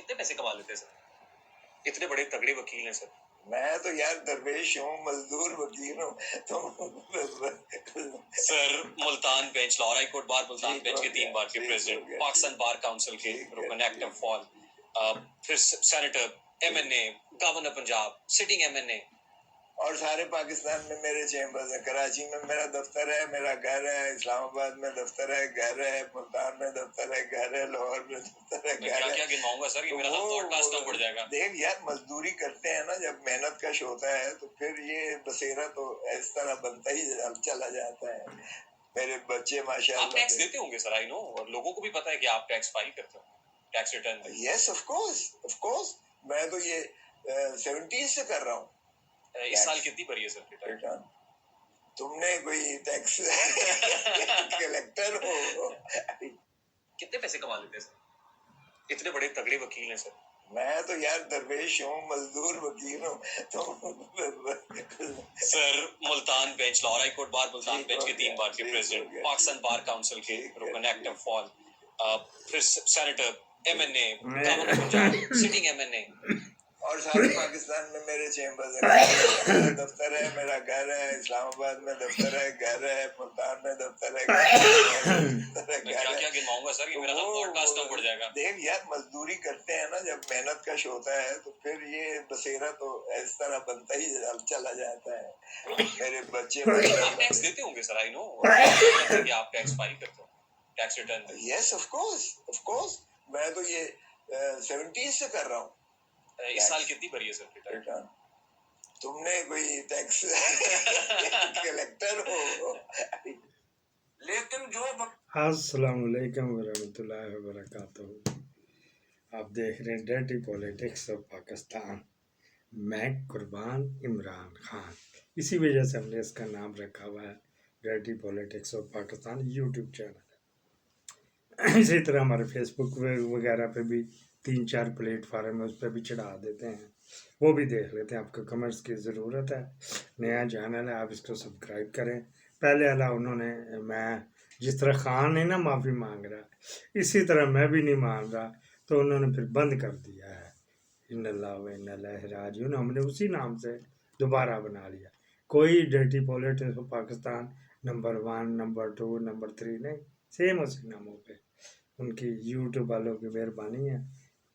کتنے پیسے کما لیتے ہیں سر؟ اتنے بڑے تگڑے وکیل ہیں سر. میں تو یار درویش ہوں، مزدور وکیل ہوں. Sir Multan bench, Lahore high court bar Multan bench کے 3 بار کے پریزیڈنٹ، پاکستان بار کاؤنسل کے رکن، ایکٹو فال، پھر senator, MNA، governor Punjab, sitting MNA. اور سارے پاکستان میں میرے چیمبرز ہیں. کراچی میں میرا دفتر ہے، میرا گھر ہے. اسلام آباد میں دفتر ہے، گھر ہے. ملتان میں دفتر ہے، گھر ہے. لاہور میں دفتر ہے، میں گھر کیا ہے. کیا گنواؤں گا سر، یہ میرا پوڈ کاسٹ کم پڑ جائے گا. دیکھ یار، مزدوری کرتے ہیں نا جب، محنت کش ہوتا ہے تو پھر یہ بسیرا تو اس طرح بنتا ہی چلا جاتا ہے. میرے بچے ماشاء آپ اللہ ٹیکس دیتے ہوں گے سر، آئی نو، اور لوگوں کو بھی پتا ہے کہ آپ ٹیکس فائل کرتے ہو، tax return. Yes of course. میں تو یہ 70 سے کر رہا ہوں. اس سال کتنی بھری ہے سر ریٹرن؟ تم نے کوئی ٹیکس کلیکٹر ہو. کتنے پیسے کما لیتے ہیں سر؟ اتنے بڑے تگڑے وکیل ہیں سر. میں تو یار درویش ہوں، مزدور وکیل ہوں. Sir Multan bench, Lahore high court bar Multan bench کے 3 بار کے پریزیڈنٹ، پاکستان بار کاؤنسل کے رکن، ایکٹو فال، پھر senator, MNA، governor Punjab, sitting MNA. اور سارے پاکستان میں میرے چیمبرز ہیں. میرا دفتر ہے، میرا گھر ہے. اسلام آباد میں دفتر ہے، گھر ہے. ملتان میں دفتر ہے، میں کیا کیا گنواؤں گا سر، یہ میرا پوڈ کاسٹ کم پڑ جائے گا. دیکھ یار، مزدوری کرتے ہیں نا جب، محنت کش ہوتا ہے تو پھر یہ بسیرا تو اس طرح بنتا ہی چلا جاتا ہے. میرے بچے آپ ٹیکس دیتے ہوں گے سر، آئی نو، اور لوگوں کو پتا ہے کہ آپ ٹیکس فائل کرتے ہو، tax return. Yes of course. میں تو یہ 70 سے کر رہا ہوں. اس سال کتنی بھری ہے سر ریٹرن؟ تم نے کوئی ٹیکس کلیکٹر ہو. لیکن جو السلام علیکم ورحمۃ اللہ وبرکاتہ. آپ دیکھ رہے ہیں ڈرٹی پولیٹکس آف پاکستان. میں قربان عمران خان، اسی وجہ سے ہم نے اس کا نام رکھا ہوا ہے dirty politics of Pakistan YouTube channel. اسی طرح ہمارے فیس بک وغیرہ پہ بھی 3-4 پلیٹ فارم ہے، اس پہ بھی چڑھا دیتے ہیں، وہ بھی دیکھ لیتے ہیں. آپ کو کمنٹس کی ضرورت ہے، نیا چینل ہے، آپ اس کو سبسکرائب کریں. پہلے اللہ انہوں نے، میں جس طرح خان نے نا معافی مانگ رہا، اسی طرح میں بھی نہیں مان رہا، تو انہوں نے پھر بند کر دیا ہے. ان اللہ و ان الیہ راجعون، ہم نے اسی نام سے دوبارہ بنا لیا. کوئی dirty politics of Pakistan number 1، number 2، number 3 نہیں، سیم اسی ناموں پہ. ان کی یوٹیوب والوں کی مہربانی ہے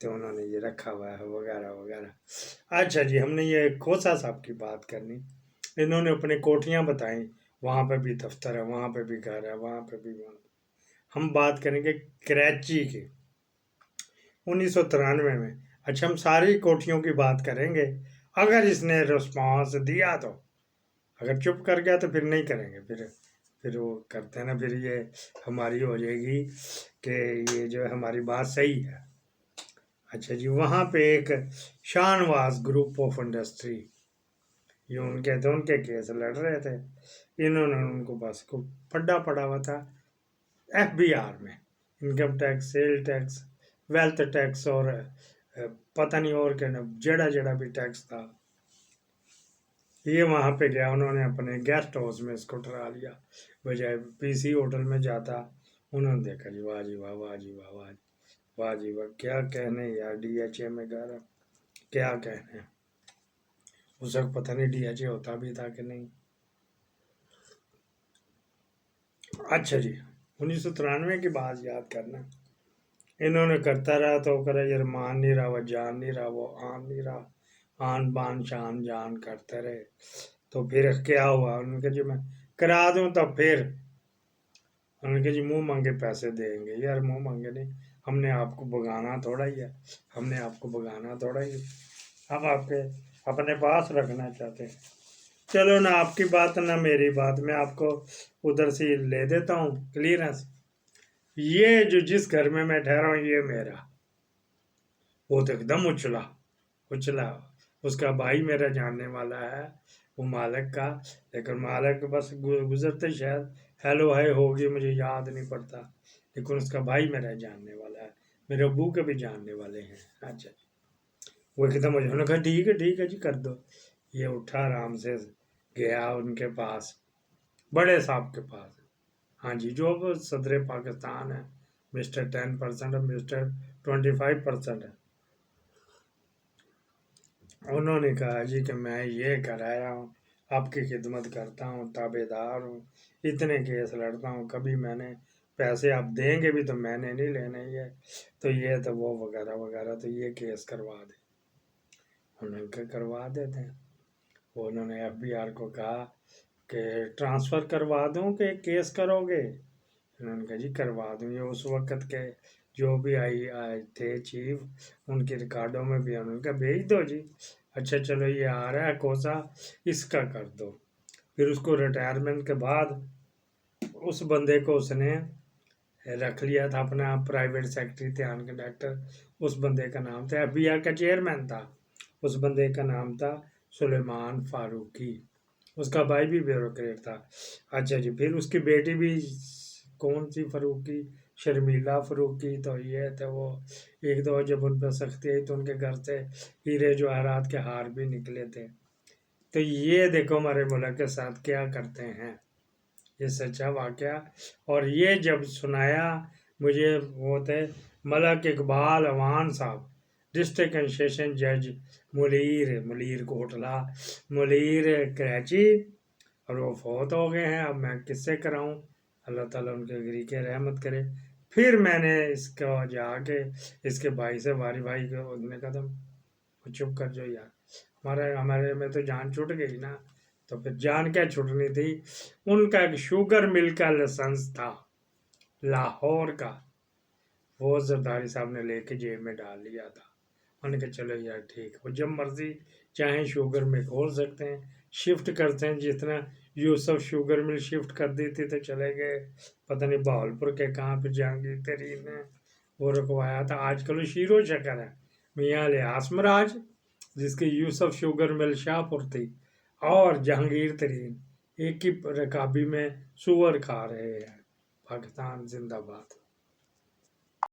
تو انہوں نے یہ رکھا ہوا ہے وغیرہ وغیرہ. اچھا جی، ہم نے یہ کھوسا صاحب کی بات کرنی. انہوں نے اپنے کوٹیاں بتائیں، وہاں پہ بھی دفتر ہے، وہاں پہ بھی گھر ہے، وہاں پہ بھی وہاں. ہم بات کریں گے کراچی کی 1993 میں. اچھا، ہم ساری کوٹھیوں کی بات کریں گے. اگر اس نے رسپانس دیا تو، اگر چپ کر گیا تو پھر نہیں کریں گے. پھر وہ کرتے ہیں نا، پھر یہ ہماری ہو جائے گی کہ یہ جو ہے ہماری بات صحیح ہے. اچھا جی، وہاں پہ ایک شانواز گروپ آف انڈسٹری، یہ ان کے تو ان کے کیس لڑ رہے تھے. انہوں نے ان کو بس کو پھڈا پڑا ہوا تھا FBR میں، income tax, sale tax, wealth tax, اور پتہ نہیں اور کیا جڑا بھی ٹیکس تھا. یہ وہاں پہ گیا، انہوں نے اپنے گیسٹ ہاؤس میں اس کو ٹھہرا لیا، بجائے PC ہوٹل میں جاتا. انہوں نے دیکھا جی، واہ جی واہ، واہ جی واہ، واہ جی واہ جی واہ، کیا کہنے یار. DHA میں گھر ہے، کیا کہنے. اس وقت پتہ نہیں DHA ہوتا بھی تھا کہ نہیں. اچھا جی، 1993 کی بات یاد کرنا. انہوں نے کرتا رہا تو کرا، یار مان نہیں رہا، وہ جان نہیں رہا، وہ آن نہیں رہا، آن بان شان جان کرتے رہے. تو پھر کیا ہوا، انہوں نے کہا جی میں کرا دوں. تو پھر انہوں نے کہا جی منہ مانگے پیسے دیں گے. یار منہ مانگے نہیں، ہم نے آپ کو بگانا تھوڑا ہی ہے، ہم نے آپ کو بگانا تھوڑا ہی ہے، ہم آپ کے اپنے پاس رکھنا چاہتے ہیں. چلو نہ آپ کی بات نہ میری بات، میں آپ کو ادھر سے لے دیتا ہوں کلیئرنس. یہ جو جس گھر میں ٹھہرا ہوں، یہ میرا، وہ تو ایک دم اچلا. اس کا بھائی میرا جاننے والا ہے، وہ مالک کا، لیکن مالک بس گزرتے شاید ہیلو ہائے ہوگی، مجھے یاد نہیں پڑتا، لیکن اس کا بھائی میرا جاننے والا ہے، میرے ابو کے بھی جاننے والے ہیں. اچھا، وہ ایک دم انہوں نے کہا ٹھیک ہے جی کر دو. یہ اٹھا آرام سے گیا ان کے پاس، بڑے صاحب کے پاس. ہاں جی، جو صدر پاکستان ہے، مسٹر 10% اور مسٹر 25% ہے. انہوں نے کہا جی کہ میں یہ کرایا ہوں، آپ کی خدمت کرتا ہوں، تابع دار ہوں، اتنے کیس لڑتا ہوں، کبھی میں نے پیسے آپ دیں گے بھی تو میں نے نہیں لینے، یہ تو یہ تو وہ وغیرہ وغیرہ، تو یہ کیس کروا دیں۔ انہوں نے کہا کروا دیتے ہیں۔ وہ انہوں نے ایف بی آر کو کہا کہ ٹرانسفر کروا دوں کہ کیس کرو گے؟ انہوں نے کہا جی کروا دوں۔ یہ اس وقت کے جو بھی آئے تھے چیف، ان کے ریکارڈوں میں بھی انہوں نے کہا بھیج دو جی، اچھا چلو یہ آ رہا ہے کوسا، اس کا کر دو۔ پھر اس کو ریٹائرمنٹ کے بعد اس بندے کو اس نے رکھ لیا تھا اپنا پرائیویٹ سیکرٹری، دھیان کنڈکٹر۔ اس بندے کا نام تھا، ایف بی آر کا چیئرمین تھا، اس بندے کا نام تھا سلیمان فاروقی، اس کا بھائی بھی بیوروکریٹ تھا۔ اچھا جی، پھر اس کی بیٹی بھی کون سی فاروقی، شرمیلا فاروقی، تو یہ تھے وہ۔ ایک دو جب ان پہ سختی آئی تو ان کے گھر سے ہیرے جواہرات کے ہار بھی نکلے تھے۔ تو یہ دیکھو ہمارے ملک کے ساتھ کیا کرتے ہیں، یہ سچا واقعہ۔ اور یہ جب سنایا مجھے، وہ تھے ملک اقبال اوان صاحب، ڈسٹرکٹ اینڈ سیشن جج ملیر کوٹلہ، ملیر کراچی، اور وہ فوت ہو گئے ہیں۔ اب میں کس سے کراؤں، اللہ تعالیٰ ان کے غریق رحمت کرے۔ پھر میں نے اس کو جا کے اس کے بھائی سے، باری بھائی کو، نے کہا تم چپ کر جو یار، ہمارے میں تو جان چھوٹ گئی نا۔ تو پھر جان کیا چھوٹنی تھی، ان کا ایک شوگر مل کا لائسنس تھا لاہور کا، وہ زرداری صاحب نے لے کے جیب میں ڈال لیا تھا۔ انہوں نے کہا چلو یار ٹھیک، وہ جب مرضی چاہیں شوگر مل کھول سکتے ہیں، شفٹ کرتے ہیں، جتنا یوسف شوگر مل شفٹ کر دی تھی تو چلے گئے، پتہ نہیں بہاولپور کے کہاں پہ جہانگیر ترین نے وہ رکوایا تھا۔ آج کل وہ شیر و شکر ہے میاں الیاس مراج، جس کی یوسف شوگر مل شاہ پور تھی، اور جہانگیر ترین ایک ہی رکابی میں سور کھا رہے ہیں۔ پاکستان زندہ باد۔